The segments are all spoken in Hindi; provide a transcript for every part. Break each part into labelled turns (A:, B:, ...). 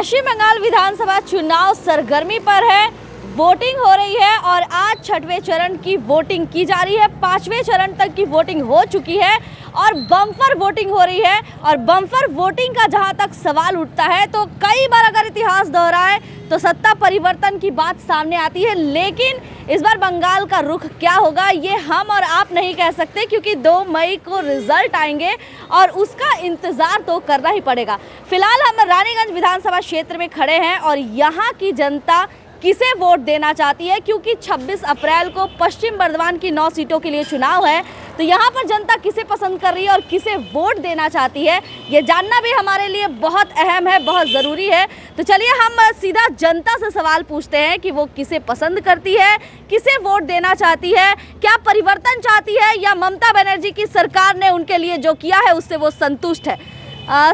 A: पश्चिम बंगाल विधानसभा चुनाव सरगर्मी पर है। वोटिंग हो रही है और आज छठवें चरण की वोटिंग की जा रही है। पांचवें चरण तक की वोटिंग हो चुकी है और बम्पर वोटिंग हो रही है। और बम्पर वोटिंग का जहां तक सवाल उठता है तो कई बार अगर इतिहास दोहराए तो सत्ता परिवर्तन की बात सामने आती है, लेकिन इस बार बंगाल का रुख क्या होगा ये हम और आप नहीं कह सकते, क्योंकि 2 मई को रिजल्ट आएंगे और उसका इंतजार तो करना ही पड़ेगा। फिलहाल हम रानीगंज विधानसभा क्षेत्र में खड़े हैं और यहाँ की जनता किसे वोट देना चाहती है, क्योंकि 26 अप्रैल को पश्चिम बर्धमान की 9 सीटों के लिए चुनाव है। तो यहाँ पर जनता किसे पसंद कर रही है और किसे वोट देना चाहती है ये जानना भी हमारे लिए बहुत अहम है, बहुत ज़रूरी है। तो चलिए हम सीधा जनता से सवाल पूछते हैं कि वो किसे पसंद करती है, किसे वोट देना चाहती है, क्या परिवर्तन चाहती है या ममता बनर्जी की सरकार ने उनके लिए जो किया है उससे वो संतुष्ट है।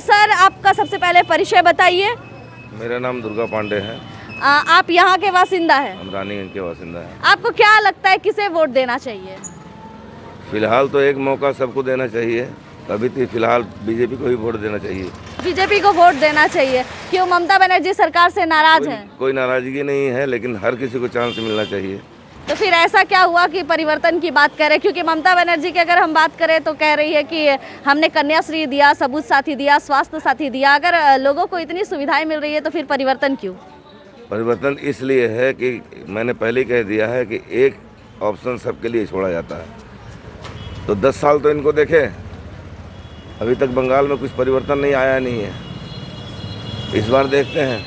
A: सर, आपका सबसे पहले परिचय बताइए।
B: मेरा नाम दुर्गा पांडे है।
A: आप यहाँ के बासिंदा हैं?
B: हम रानीगंज के बासिंदा हैं।
A: आपको क्या लगता है किसे वोट देना चाहिए?
B: फिलहाल तो एक मौका सबको देना चाहिए। अभी तो फिलहाल बीजेपी को ही वोट देना चाहिए।
A: बीजेपी को वोट देना चाहिए? क्यों, ममता बनर्जी सरकार से नाराज हैं?
B: कोई नाराजगी नहीं है, लेकिन हर किसी को चांस मिलना चाहिए।
A: तो फिर ऐसा क्या हुआ कि परिवर्तन की बात करें? क्योंकि ममता बनर्जी की अगर हम बात करें तो कह रही है कि हमने कन्याश्री दिया, सबूत साथी दिया, स्वास्थ्य साथी दिया। अगर लोगों को इतनी सुविधाएं मिल रही है तो फिर परिवर्तन क्यों?
B: परिवर्तन इसलिए है कि मैंने पहले कह दिया है कि एक ऑप्शन सबके लिए छोड़ा जाता है। तो 10 साल तो इनको देखे, अभी तक बंगाल में कुछ परिवर्तन नहीं आया नहीं है। इस बार देखते हैं,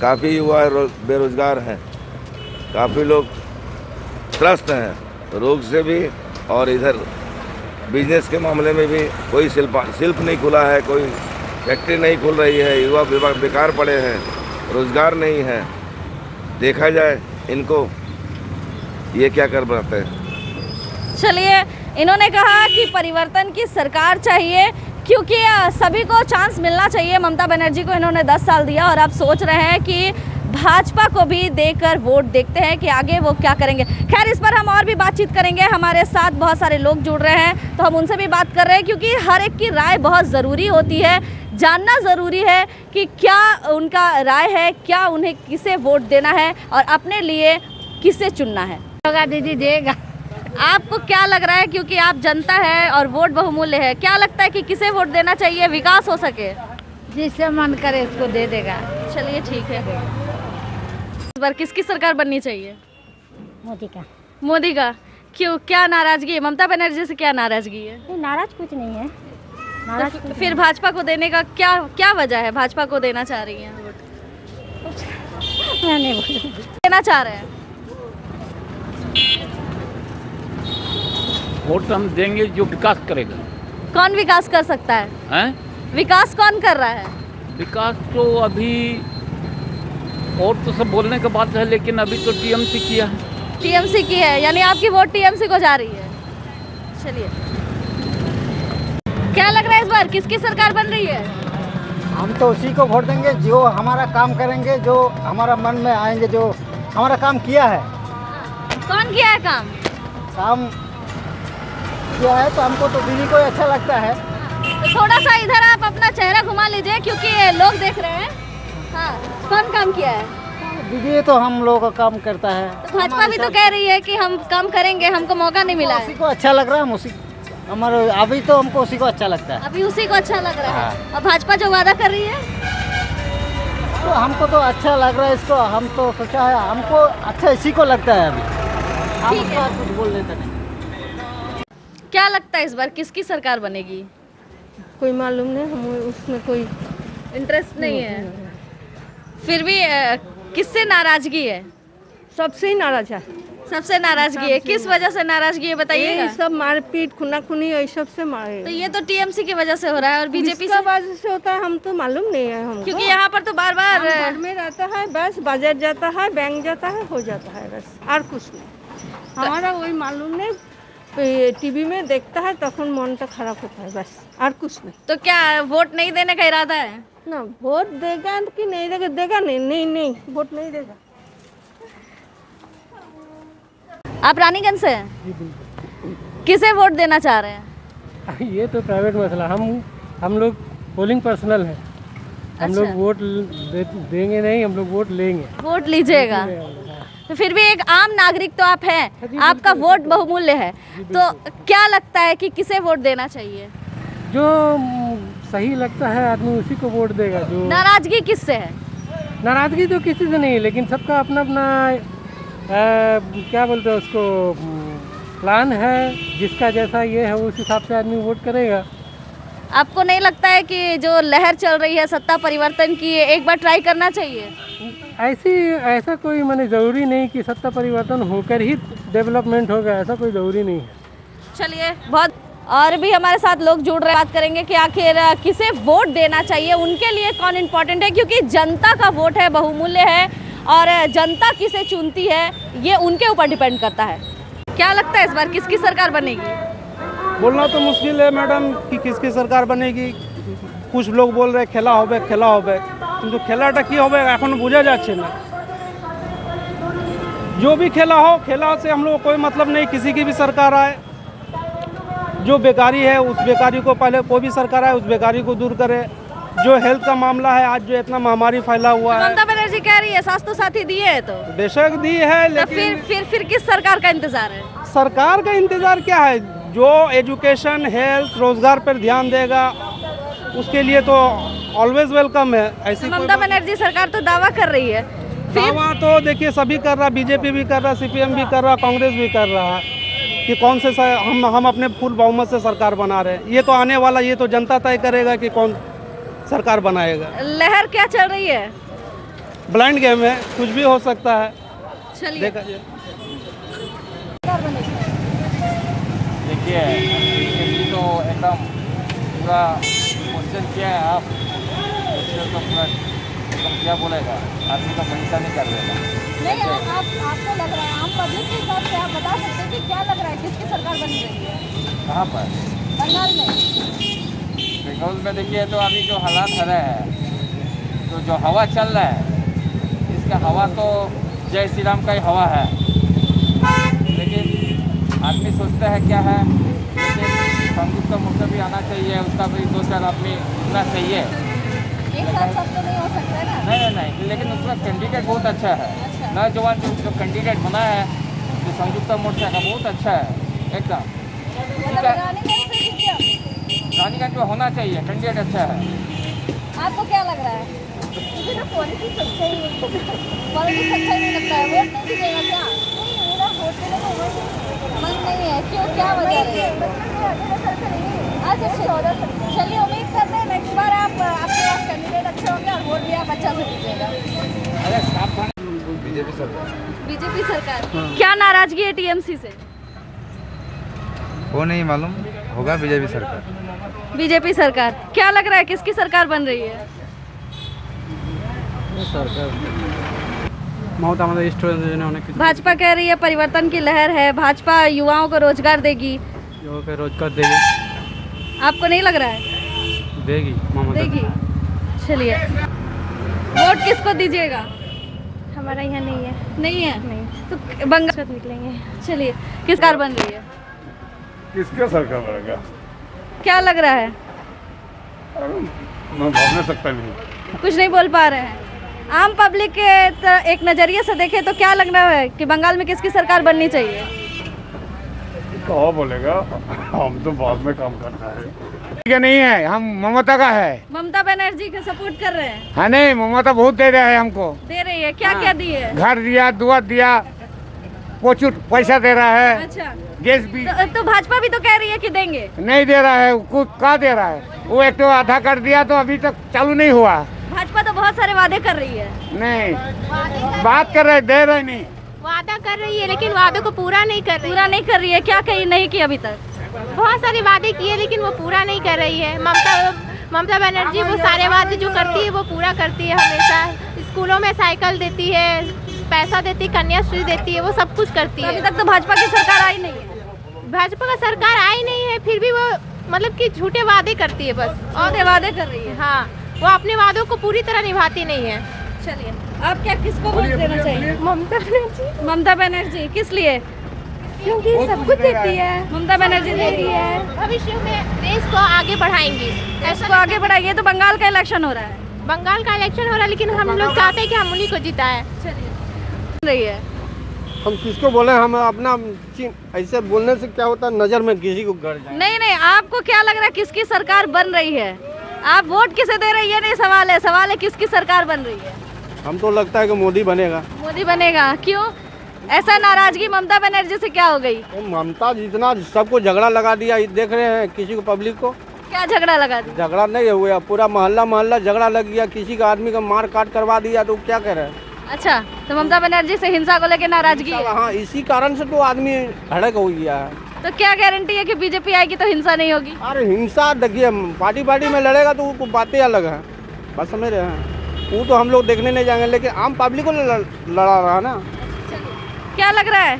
B: काफ़ी युवा बेरोजगार हैं, काफ़ी लोग त्रस्त हैं रोग से भी, और इधर बिजनेस के मामले में भी कोई शिल्प नहीं खुला है, कोई फैक्ट्री नहीं खुल रही है, युवा बेकार पड़े हैं, रोजगार नहीं है। देखा जाए इनको ये क्या कर पाते हैं।
A: चलिए, इन्होंने कहा कि परिवर्तन की सरकार चाहिए क्योंकि सभी को चांस मिलना चाहिए। ममता बनर्जी को इन्होंने 10 साल दिया और अब सोच रहे हैं कि भाजपा को भी देकर वोट देखते हैं कि आगे वो क्या करेंगे। खैर, इस पर हम और भी बातचीत करेंगे। हमारे साथ बहुत सारे लोग जुड़ रहे हैं तो हम उनसे भी बात कर रहे हैं, क्योंकि हर एक की राय बहुत ज़रूरी होती है। जानना ज़रूरी है कि क्या उनका राय है, क्या उन्हें किसे वोट देना है और अपने लिए किसे चुनना है।
C: होगा दीदी, देगा।
A: आपको क्या लग रहा है, क्योंकि आप जनता है और वोट बहुमूल्य है, क्या लगता है कि किसे वोट देना चाहिए विकास हो सके?
C: जिससे मन करे उसको दे देगा।
A: चलिए ठीक है। इस बार किसकी सरकार बननी चाहिए?
C: मोदी का।
A: मोदी का? क्यों, क्या नाराजगी है? ममता बनर्जी से क्या नाराजगी है?
C: नहीं, नाराज कुछ नहीं है। नाराज
A: तो फिर भाजपा को देने का क्या वजह है? भाजपा को देना चाह रही हैं वोट?
C: मैं नहीं बोलूँगी।
A: देना चाह रहे हैं
D: वोट हम देंगे जो विकास करेगा।
A: कौन विकास कर सकता है?
D: हैं?
A: विकास कौन कर रहा है?
D: विकास तो अभी और तो सब बोलने के बात है, लेकिन अभी तो टीएमसी किया है।
A: टीएमसी की है, यानी आपकी वोट टीएमसी को जा रही है। चलिए, क्या लग रहा है इस बार किसकी सरकार बन रही है?
E: हम तो उसी को वोट देंगे जो हमारा काम करेंगे, जो हमारा मन में आएंगे, जो हमारा काम किया है।
A: कौन किया है काम
E: किया है तो हमको तो दीदी को अच्छा लगता है।
A: तो थोड़ा सा इधर आप अपना चेहरा घुमा लीजिए, क्योंकि लोग देख रहे हैं। हाँ, कौन काम किया है?
E: दीदी तो हम लोगों का काम करता है।
A: तो भाजपा भी तो कह रही है कि हम काम करेंगे, हमको मौका नहीं मिला है।
E: उसी को अच्छा लग रहा है, हम उसी हमारे अभी तो हमको उसी को अच्छा लगता है।
A: अभी उसी को अच्छा लग रहा है। और भाजपा जो वादा कर रही है
E: तो हमको तो अच्छा लग रहा है इसको। हम तो सोचा है हमको अच्छा इसी को लगता है। अभी हम
A: ठीक
E: उसके
A: है।
E: बाद कुछ बोल देते नहीं।
A: क्या लगता है इस बार किसकी सरकार बनेगी?
F: कोई मालूम नहीं, हमें उसमें कोई
A: इंटरेस्ट नहीं है। फिर भी किससे नाराजगी है?
F: सबसे ही नाराज है।
A: सबसे नाराजगी है? किस वजह से नाराजगी है बताइएगा।
F: ये सब मारपीट, खुनाखुनी ये सब से मारे।
A: तो ये तो टीएमसी की वजह से हो रहा है और बीजेपी
F: किसका वजह से होता है हम तो मालूम नहीं है हमको।
A: क्योंकि यहाँ पर तो बार बार
F: घर में रहता है, बस बाजार जाता है, बैंक जाता है, हो जाता है, बस और कुछ नहीं। हमारा वही मालूम नहीं, टीवी में देखता है तখন मन तो खराब होता है, बस और कुछ नहीं।
A: तो क्या वोट नहीं देने का इरादा है?
F: ना वोट देगा कि नहीं देगा? देगा नहीं, वोट नहीं देगा।
A: आप रानीगंज से हैं? किसे वोट देना चाह रहे हैं?
G: ये तो प्राइवेट मसला, हम लोग पोलिंग पर्सनल है।
E: हम लोग वोट देंगे नहीं, हम लोग वोट लेंगे।
A: वोट लीजिएगा। तो फिर भी एक आम नागरिक तो आप हैं, आपका वोट बहुमूल्य है, तो क्या लगता है कि किसे वोट देना चाहिए?
E: जो सही लगता है आदमी उसी को वोट देगा। जो
A: नाराजगी किससे है?
E: नाराजगी तो किसी से नहीं, लेकिन सबका अपना अपना क्या बोलते हैं उसको, प्लान है। जिसका जैसा ये है उस हिसाब से आदमी वोट करेगा।
A: आपको नहीं लगता है कि जो लहर चल रही है सत्ता परिवर्तन की, एक बार ट्राई करना चाहिए?
E: ऐसा कोई माने ज़रूरी नहीं कि सत्ता परिवर्तन होकर ही डेवलपमेंट होगा, ऐसा कोई ज़रूरी नहीं है।
A: चलिए, बहुत और भी हमारे साथ लोग जुड़ रहे हैं। बात करेंगे कि आखिर किसे वोट देना चाहिए, उनके लिए कौन इम्पोर्टेंट है, क्योंकि जनता का वोट है, बहुमूल्य है और जनता किसे चुनती है ये उनके ऊपर डिपेंड करता है। क्या लगता है इस बार किसकी सरकार बनेगी?
G: बोलना तो मुश्किल है मैडम कि किसकी सरकार बनेगी। कुछ लोग बोल रहे खेला होबे किंतु खेलाटा की होबे एखोनो बोझा जाच्छे ना। जो भी खेला हो, खेला से हम लोग कोई मतलब नहीं, किसी की भी सरकार आए। जो बेकारी है उस बेकारी को पहले, कोई भी सरकार आए उस बेकारी को दूर करे। जो हेल्थ का मामला है, आज जो इतना महामारी फैला हुआ है,
A: ममता बनर्जी कह रही है स्वास्थ्य साथी दिए है, तो
G: बेशक दी है,
A: तो
G: लेकिन
A: फिर किस सरकार का इंतजार है?
G: सरकार का इंतजार क्या है? जो एजुकेशन, हेल्थ, रोजगार पर ध्यान देगा उसके लिए तो ऑलवेज वेलकम है। ऐसी
A: ममता बनर्जी सरकार तो दावा कर रही है,
G: दावा तो देखिए सभी कर रहा, बीजेपी भी कर रहा, सीपीएम भी कर रहा, कांग्रेस भी कर रहा है कि कौन से हम अपने फुल बहुमत से सरकार बना रहे हैं। ये तो आने वाला, ये तो जनता तय करेगा कि कौन सरकार बनाएगा।
A: लहर क्या चल रही है?
G: ब्लाइंड गेम है, कुछ भी हो सकता है।
A: चलिए,
G: देखिए
D: इसके लिए तो एकदम पूरा क्वेश्चन किया है आप, तो पूरा एकदम क्या बोलेगा, आदमी का परेशानी कर देगा।
A: नहीं, आपको लग रहा है, आम पब्लिक के हिसाब से आप बता सकते हैं कि क्या लग रहा है, किसकी सरकार बन रही है?
D: कहाँ पर?
A: बंगाल में।
D: बंगाल में देखिए तो अभी जो हालात हो रहे हैं, तो जो हवा चल रहा है, इसका हवा तो जय श्री राम का ही हवा है। लेकिन आदमी सोचता है क्या है, जैसे संयुक्त मोर्चा भी आना चाहिए, उसका भी 2-4 आदमी होना चाहिए।
A: एक साथ सब तो नहीं हो सकता है ना?
D: नहीं, लेकिन उसका कैंडिडेट बहुत अच्छा है। नौजवान जो कैंडिडेट बना है जो संयुक्त मोर्चा का, बहुत अच्छा है एकदम। रानीगंज में होना चाहिए, कैंडिडेट अच्छा है।
A: आपको क्या लग रहा है? मुझे ना पॉलिटिक्स अच्छा ही नहीं लगता है। वोट नहीं दीजिएगा क्या? नहीं, मेरा वोट देने को मन नहीं है। क्यों, क्या वजह है? अच्छा, चलिए, उम्मीद करते हैं नेक्स्ट बार आपके पास कैंडिडेट अच्छे होंगे और वोट भी आप अच्छा से दीजिएगा। बीजेपी सरकार। क्या नाराजगी है टीएमसी से?
H: वो नहीं मालूम, होगा बीजेपी सरकार।
A: बीजेपी सरकार। क्या लग रहा है किसकी सरकार बन रही है? भाजपा कह रही है परिवर्तन की लहर है, भाजपा युवाओं को रोजगार देगी।
E: रोजगार देगी।
A: आपको नहीं लग रहा है? देगी। चलिए, वोट किसको दीजिएगा?
C: हमारा यहाँ नहीं है।
A: नहीं है?
C: नहीं।
A: तो बंगाल
C: निकलेंगे।
A: चलिए, किस सरकार बन रही है?
I: किसका सरकार बनेगा
A: क्या लग रहा है?
I: मैं भाग नहीं सकता। नहीं,
A: कुछ नहीं बोल पा रहे हैं। आम पब्लिक के एक नज़रिए से देखें तो क्या लग रहा है कि बंगाल में किसकी सरकार बननी चाहिए?
I: कहाँ बोलेगा, हम तो बाद में काम करना है।
J: क्या नहीं है, हम ममता का है।
A: ममता बनर्जी का सपोर्ट कर रहे हैं?
J: हाँ, नहीं, ममता बहुत दे रहा है हमको।
A: दे रही है? क्या क्या दी है?
J: घर दिया, दुआ दिया, प्रचुर पैसा दे रहा है।
A: अच्छा,
J: गैस भी।
A: तो भाजपा भी तो कह रही है कि देंगे।
J: नहीं दे रहा है, कुछ क्या दे रहा है? वो एक तो आधा कर दिया, तो अभी तक चालू नहीं हुआ।
A: भाजपा तो बहुत सारे वादे कर रही है।
J: नहीं, बात कर रहे, दे रहे नहीं।
C: वादा कर रही है लेकिन वादे को पूरा नहीं कर रही है।
A: क्या कही नहीं की अभी तक?
C: बहुत सारे वादे किए लेकिन वो पूरा नहीं कर रही है। ममता बनर्जी वो सारे वादे जो करती है वो पूरा करती है हमेशा। स्कूलों में साइकिल देती है, पैसा देती, कन्याश्री देती है, वो सब कुछ करती है।
A: अभी तक तो भाजपा की सरकार आई नहीं है।
C: भाजपा का सरकार आई नहीं है, फिर भी वो मतलब कि झूठे वादे करती है बस।
A: और वादे कर रही है।
C: हाँ, वो अपने वादों को पूरी तरह निभाती नहीं है।
A: चलिए, आप क्या किसको वोट देना चाहिए? ममता बनर्जी। किस लिए?
C: क्योंकि सब कुछ देती है।
A: ममता बनर्जी दे रही है,
C: भविष्य में देश को आगे बढ़ाएंगी।
A: इसको आगे बढ़ाइए। तो बंगाल का इलेक्शन हो रहा है,
C: बंगाल का इलेक्शन हो रहा है, लेकिन हम लोग चाहते हैं कि हम उन्हीं को जिताएं।
A: रही है
G: हम किसको बोले, हम अपना ऐसे बोलने से क्या होता है, नजर में किसी को गड़ जाए।
A: नहीं, आपको क्या लग रहा है किसकी सरकार बन रही है? आप वोट किसे दे रहे हैं ये नहीं सवाल है किसकी सरकार बन रही है?
G: हम तो लगता है कि मोदी बनेगा।
A: मोदी बनेगा, क्यों ऐसा नाराजगी ममता बनर्जी से क्या हो गई?
G: ममता जितना सबको झगड़ा लगा दिया, देख रहे हैं किसी को, पब्लिक को
A: क्या झगड़ा लगा दिया?
G: झगड़ा नहीं हुआ, पूरा मोहल्ला झगड़ा लग गया, किसी का आदमी का मार काट करवा दिया, तो क्या कह रहे हैं?
A: अच्छा, तो ममता बनर्जी से हिंसा को लेकर नाराजगी है?
G: हाँ, इसी कारण से तो आदमी भड़क हो गया है।
A: तो क्या गारंटी है कि बीजेपी आएगी तो हिंसा नहीं होगी?
G: अरे हिंसा देखिए, पार्टी में लड़ेगा तो वो बातें अलग है, बस समझ रहे हैं, वो तो हम लोग देखने नहीं जाएंगे, लेकिन आम पब्लिक को लड़ा रहा ना।
A: क्या लग रहा है?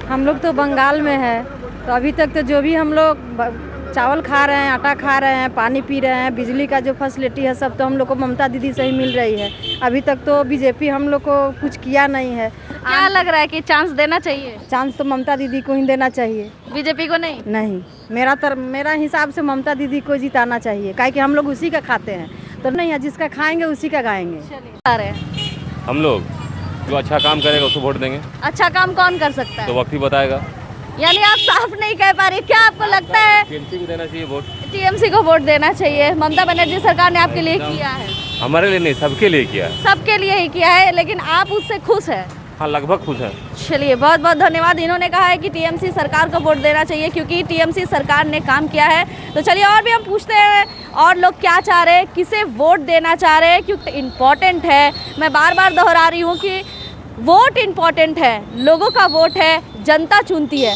F: हम लोग तो बंगाल में है, तो अभी तक तो जो भी हम लोग चावल खा रहे हैं, आटा खा रहे हैं, पानी पी रहे हैं, बिजली का जो फैसिलिटी है सब तो हम लोग को ममता दीदी से ही मिल रही है। अभी तक तो बीजेपी हम लोग को कुछ किया नहीं है।
A: क्या लग रहा है कि चांस देना चाहिए?
F: चांस तो ममता दीदी को ही देना चाहिए,
A: बीजेपी को नहीं।
F: मेरा हिसाब से ममता दीदी को जिताना चाहिए, काहे कि हम लोग उसी का खाते हैं, तो नहीं है जिसका खाएंगे उसी का गाएंगे।
K: हम लोग जो अच्छा काम करेगा उसको वोट देंगे।
A: अच्छा काम कौन कर सकता है?
K: तो वक्त ही बताएगा।
A: यानी आप साफ नहीं कह पा रहे, क्या आपको लगता है
K: टीएमसी को देना चाहिए वोट?
A: टीएमसी को वोट देना चाहिए। ममता बनर्जी सरकार ने आपके लिए किया है?
K: हमारे लिए नहीं, सबके लिए किया है।
A: सबके लिए ही किया है, लेकिन आप उससे खुश हैं?
K: हाँ, लगभग खुश हैं।
A: चलिए, बहुत बहुत धन्यवाद। इन्होंने कहा है कि टीएमसी सरकार को वोट देना चाहिए क्योंकि टीएमसी सरकार ने काम किया है। तो चलिए और भी हम पूछते हैं और लोग क्या चाह रहे हैं, किसे वोट देना चाह रहे हैं, क्योंकि इम्पोर्टेंट है। मैं बार बार दोहरा रही हूँ कि वोट इम्पोर्टेंट है, लोगों का वोट है, जनता चुनती है।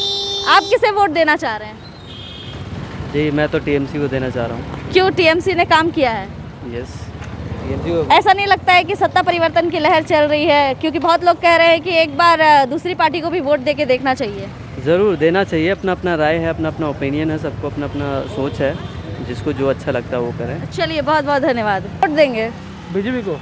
A: आप किसे वोट देना चाह रहे हैं?
L: जी, मैं तो टीएमसी को देना चाह रहा हूँ।
A: क्यों? टीएमसी ने काम किया है?
L: यस।
A: ऐसा नहीं लगता है कि सत्ता परिवर्तन की लहर चल रही है? क्योंकि बहुत लोग कह रहे हैं कि एक बार दूसरी पार्टी को भी वोट देके देखना चाहिए।
L: ज़रूर देना चाहिए, अपना अपना राय है, अपना अपना ओपिनियन है, सबको अपना अपना सोच है, जिसको जो अच्छा लगता है वो करें।
A: चलिए, बहुत बहुत धन्यवाद। वोट देंगे
E: बीजेपी को।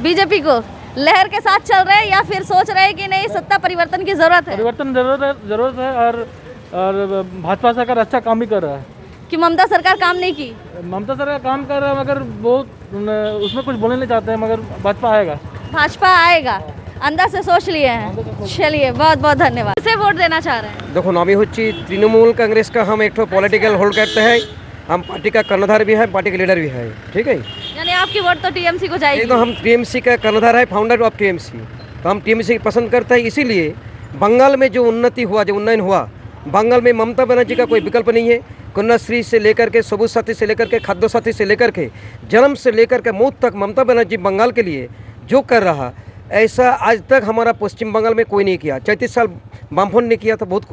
A: बीजेपी को लहर के साथ चल रहे हैं या फिर सोच रहे हैं कि नहीं सत्ता परिवर्तन की जरूरत है?
E: परिवर्तन जरूरत है और भाजपा सरकार अच्छा काम भी कर रहा है।
A: कि ममता सरकार काम नहीं की?
E: ममता सरकार काम कर रहा है, मगर वो उसमें कुछ बोलने नहीं चाहते हैं, मगर भाजपा आएगा।
A: भाजपा आएगा, अंदर से सोच लिए हैं। चलिए, बहुत बहुत धन्यवाद। किसे वोट देना चाह रहे हैं?
M: देखो, नामी होची तृणमूल कांग्रेस का हम एक तो पॉलिटिकल होल्ड करते हैं, हम पार्टी का कर्णधार भी है, पार्टी के लीडर भी है, ठीक है।
A: यानी आपकी वोट तो टीएमसी को जाएगी?
M: तो हम टीएमसी का कर्णधार है, फाउंडर ऑफ टीएमसी, तो हम टीएमसी पसंद करते हैं। इसीलिए बंगाल में जो उन्नति हुआ, जो उन्नयन हुआ, बंगाल में ममता बनर्जी का कोई विकल्प नहीं है। कन्याश्री से लेकर के, सबुज साथी से लेकर के, खाद्य साथी से लेकर के, जन्म से लेकर के मौत तक ममता बनर्जी बंगाल के लिए जो कर रहा, ऐसा आज तक हमारा पश्चिम बंगाल में कोई नहीं किया। 34 साल वामफ्रंट ने किया था, बहुत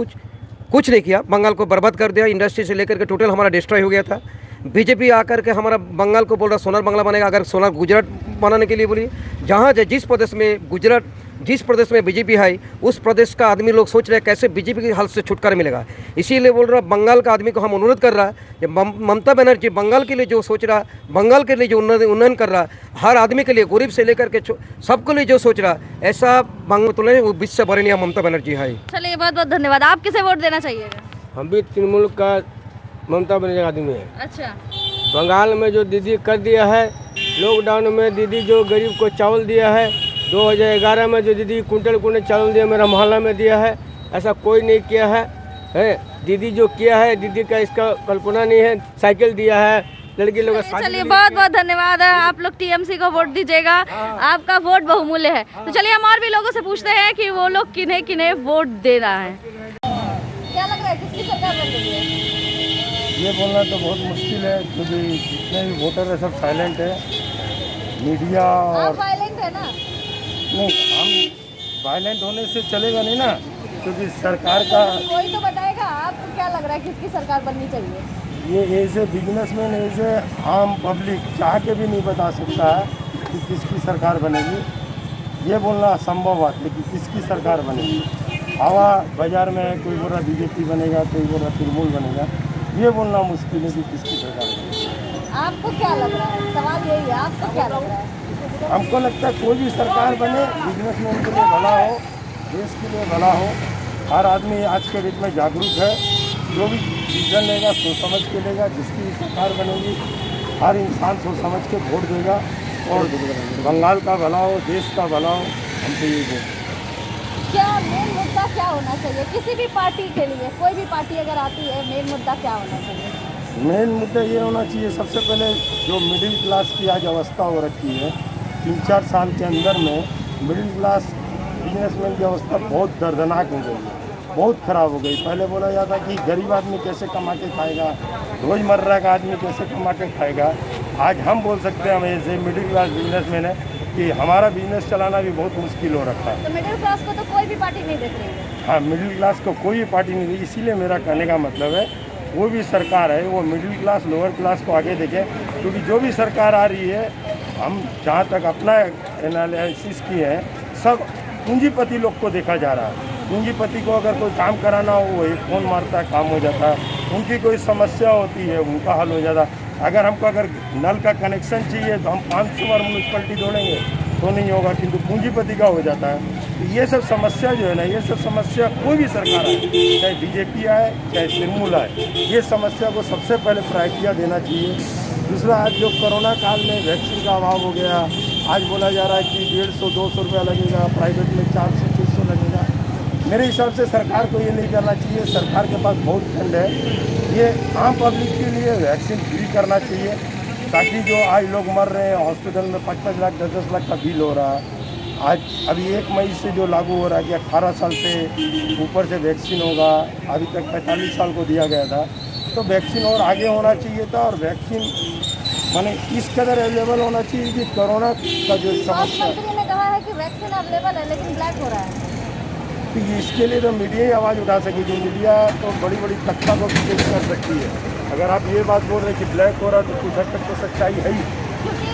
M: कुछ नहीं किया, बंगाल को बर्बाद कर दिया। इंडस्ट्री से लेकर के टोटल हमारा डिस्ट्रॉय हो गया था। बीजेपी आकर के हमारा बंगाल को बोल रहा सोनार बांग्ला बनेगा। अगर सोनार गुजरात बनाने के लिए बोलिए, जहाँ जिस प्रदेश में बीजेपी है, उस प्रदेश का आदमी लोग सोच रहे हैं कैसे बीजेपी के हाल से छुटकारा मिलेगा। इसीलिए बोल रहा बंगाल का आदमी को हम अनुरोध कर रहा है, ममता बनर्जी बंगाल के लिए जो सोच रहा, बंगाल के लिए जो उन्नयन कर रहा, हर आदमी के लिए, गरीब से लेकर के सबके लिए जो सोच रहा, ऐसा बंगाल वो विश्व बरनीय ममता बनर्जी है।
A: चलिए, बहुत बहुत धन्यवाद। आप किसे वोट देना चाहिएगा?
N: हम भी तृणमूल का ममता बनर्जी आदमी है।
A: अच्छा।
N: बंगाल में जो दीदी कर दिया है, लॉकडाउन में दीदी जो गरीब को चावल दिया है, 2011 में जो दीदी कुंटल चावल दिया मेरा मोहल्ला में दिया है, ऐसा कोई नहीं किया है। दीदी जो किया है, दीदी का इसका कल्पना नहीं है। साइकिल दिया है, लड़की लोग का।
A: चलिए, बहुत बहुत धन्यवाद। आप लोग टीएमसी को वोट दीजिएगा, आपका वोट बहुमूल्य है। तो चलिए, हम और भी लोगों से पूछते हैं कि वो लोग किन्हें किन्हें वोट दे रहा है। क्या लग रहा है किसकी सरकार बन रही है?
I: ये बोलना तो बहुत मुश्किल है, क्योंकि जितने भी वोटर है सब साइलेंट है। मीडिया और
A: वायलेंट है ना?
I: नहीं, हम वायलेंट होने से चलेगा नहीं ना, क्योंकि सरकार का
A: कोई तो बताएगा। आपको क्या लग रहा है किसकी सरकार बननी चाहिए?
I: ये ऐसे बिजनेसमैन, ऐसे आम पब्लिक चाह के भी नहीं बता सकता है कि किसकी सरकार बनेगी। ये बोलना असंभव बात है कि किसकी सरकार बनेगी। हवा बाजार में है, कोई बोल रहा बीजेपी बनेगा, कोई बोल रहा तृणमूल बनेगा। ये बोलना मुश्किल है कि किसकी सरकार बनेगी।
A: आपको क्या लग रहा है? सवाल यही है, आपको क्या लग रहा है?
I: हमको लगता है कोई भी सरकार बने, बिजनेसमैन के लिए भला हो, देश के लिए भला हो। हर आदमी आज के डेट में जागरूक है, जो भी डिसीजन लेगा सोच समझ के लेगा। जिसकी सरकार बनेगी, हर इंसान सोच समझ के वोट देगा। और बंगाल का भला हो, देश का भला हो, हम तो यही बोलते।
A: क्या मेन मुद्दा क्या होना चाहिए किसी भी पार्टी के लिए? कोई भी पार्टी अगर आती है, मेन मुद्दा क्या होना चाहिए?
I: मेन मुद्दा ये होना चाहिए, सबसे पहले जो मिडिल क्लास की आज अवस्था हो रखी है, 3-4 साल के अंदर में मिडिल क्लास बिजनेसमैन की अवस्था बहुत दर्दनाक हो गई है, बहुत ख़राब हो गई। पहले बोला जाता कि गरीब आदमी कैसे कमा के खाएगा, रोज़मर्रा का आदमी कैसे कमा के खाएगा। आज हम बोल सकते हैं, हम ऐसे मिडिल क्लास बिजनेसमैन है कि हमारा बिजनेस चलाना भी बहुत मुश्किल हो रखा है।
A: तो मिडिल क्लास को तो कोई भी पार्टी नहीं देख रही है।
I: हाँ, मिडिल क्लास को कोई भी पार्टी नहीं दी। इसीलिए मेरा कहने का मतलब है, वो भी सरकार है वो मिडिल क्लास लोअर क्लास को आगे देखे, क्योंकि जो भी सरकार आ रही है, हम जहाँ तक अपना एनालिसिस किए हैं, सब पूंजीपति लोग को देखा जा रहा है। पूंजीपति को अगर कोई काम कराना हो, वो एक फ़ोन मारता है, काम हो जाता है। उनकी कोई समस्या होती है, उनका हल हो जाता है। अगर हमको अगर नल का कनेक्शन चाहिए तो हम 500 बार म्यूनसिपलिटी दौड़ेंगे तो नहीं होगा, किंतु पूंजीपति का हो जाता है। तो ये सब समस्या जो है ना, ये सब समस्या कोई भी सरकार आए, चाहे बीजेपी आए चाहे तृणमूल आए, ये समस्या को सबसे पहले प्रायोरिटी देना चाहिए। दूसरा, आज जो कोरोना काल में वैक्सीन का अभाव हो गया, आज बोला जा रहा है कि 150-200 रुपया लगेगा, प्राइवेट में 400-600 लगेगा। मेरे हिसाब से सरकार को ये नहीं करना चाहिए। सरकार के पास बहुत फंड है, ये आम पब्लिक के लिए वैक्सीन फ्री करना चाहिए, ताकि जो आज लोग मर रहे हैं हॉस्पिटल में 5-5 लाख 10-10 लाख का बिल हो रहा है। आज अभी 1 मई से जो लागू हो रहा है कि 18 साल से ऊपर से वैक्सीन होगा, अभी तक 45 साल को दिया गया था, तो वैक्सीन और आगे होना चाहिए था। और वैक्सीन माने इस कदर अवेलेबल होना चाहिए कि कोरोना का जो समस्या,
A: मंत्री ने कहा है कि वैक्सीन अवेलेबल है लेकिन ब्लैक हो रहा है।
I: तो इसके लिए तो मीडिया ही आवाज़ उठा सकेगी। मीडिया तो बड़ी बड़ी तख्ता को पेश कर सकती है। अगर आप ये बात बोल रहे हैं कि ब्लैक हो रहा है, तो कुछ हद तक तो सच्चाई है ही।
A: क्योंकि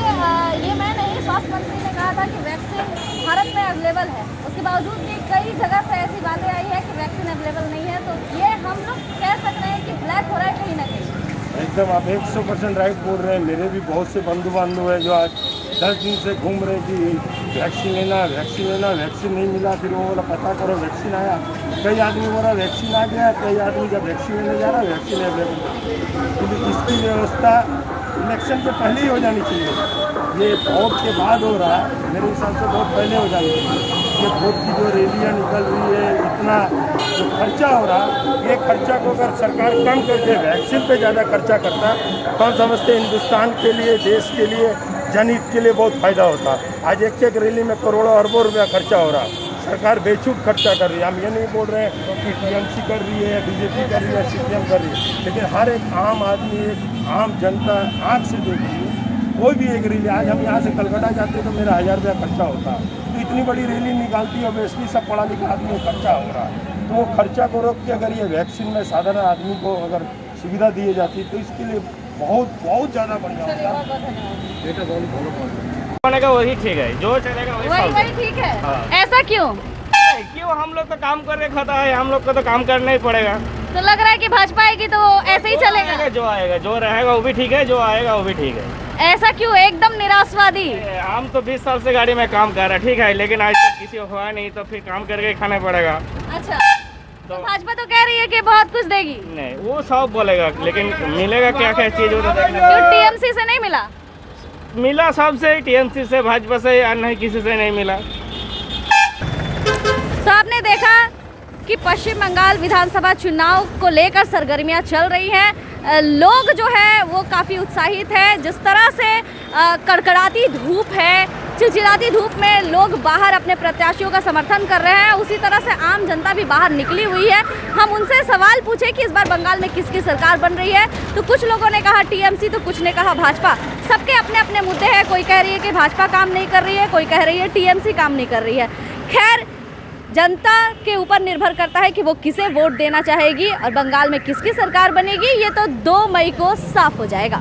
A: ये मैं नहीं, स्वास्थ्य मंत्री ने कहा था कि वैक्सीन भारत में अवेलेबल है, उसके बावजूद भी कई जगह से ऐसी बातें आई है कि वैक्सीन अवेलेबल नहीं है। तो ये हम लोग कह सकते हैं कि ब्लैक हो रहा है कहीं ना कहीं।
I: एकदम आप 100% राइट बोल रहे हैं। मेरे भी बहुत से बंधु बांधव हैं जो आज 10 दिन से घूम रहे कि वैक्सीन लेना, वैक्सीन लेना, वैक्सीन नहीं मिला। फिर वो बोला पता करो वैक्सीन आया। कई आदमी बोला वैक्सीन आ गया, कई आदमी जब वैक्सीन लेने जा रहा है वैक्सीन अवेलेबल। क्योंकि इसकी व्यवस्था इलेक्शन के पहले ही हो जानी चाहिए। ये वोट के बाद हो रहा है, मेरे हिसाब से बहुत पहले हो जानी चाहिए। ये वोट की जो रैलियाँ निकल रही है, इतना जो खर्चा हो रहा है, ये खर्चा को अगर सरकार कम करके वैक्सीन पे ज़्यादा खर्चा करता है तो हम समझते हैं हिंदुस्तान के लिए, देश के लिए, जनहित के लिए बहुत फ़ायदा होता। आज एक रैली में करोड़ों अरबों रुपया खर्चा हो रहा है। सरकार बेछूट खर्चा कर रही है। हम ये नहीं बोल रहे हैं कि टीएमसी कर रही है, बीजेपी कर रही है, सीपीएम कर रही है, लेकिन हर एक आम आदमी, एक आम जनता आँख से देख रही है। कोई भी एक रैली, आज हम यहाँ से कलकत्ता जाते हैं तो मेरा 1000 रुपया खर्चा होता है, तो इतनी बड़ी रैली निकालती है, ऑब्वियसली सब पढ़ा लिखा आदमी को खर्चा हो रहा है। तो वो खर्चा को रोक के अगर ये वैक्सीन में साधारण आदमी को अगर सुविधा दी जाती तो इसके लिए बहुत बहुत ज़्यादा बढ़िया होता
D: है। वही ठीक है, जो चलेगा
A: वही ठीक है। ऐसा क्यों?
D: हम लोग तो काम करके खाता है, हम लोग को तो काम करना ही पड़ेगा।
A: तो लग रहा है कि भाजपा आएगी तो ऐसे ही चलेगा।
D: जो आएगा, जो रहेगा वो भी ठीक है, जो आएगा वो भी ठीक है।
A: ऐसा क्यों? एकदम निराशवादी।
D: हम तो 20 साल से गाड़ी में काम कर रहे हैं, ठीक है, लेकिन आज तक किसी को हुआ नहीं, तो फिर काम करके खाना पड़ेगा।
A: अच्छा, तो भाजपा तो कह रही है कि बहुत कुछ देगी।
D: नहीं, वो सब बोलेगा, लेकिन मिलेगा क्या क्या चीज?
A: क्यों टीएमसी से नहीं मिला?
D: मिला सबसे, टीएमसी से, भाजपा से, या नहीं किसी से नहीं मिला।
A: तो आपने देखा कि पश्चिम बंगाल विधानसभा चुनाव को लेकर सरगर्मियां चल रही हैं। लोग जो है वो काफ़ी उत्साहित है। जिस तरह से कड़कड़ाती धूप है, चिलचिलाती धूप में लोग बाहर अपने प्रत्याशियों का समर्थन कर रहे हैं, उसी तरह से आम जनता भी बाहर निकली हुई है। हम उनसे सवाल पूछे कि इस बार बंगाल में किसकी सरकार बन रही है, तो कुछ लोगों ने कहा टीएमसी, तो कुछ ने कहा भाजपा। सबके अपने अपने मुद्दे हैं। कोई कह रही है कि भाजपा काम नहीं कर रही है, कोई कह रही है टीएमसी काम नहीं कर रही है। खैर, जनता के ऊपर निर्भर करता है कि वो किसे वोट देना चाहेगी और बंगाल में किसकी सरकार बनेगी, ये तो 2 मई को साफ हो जाएगा।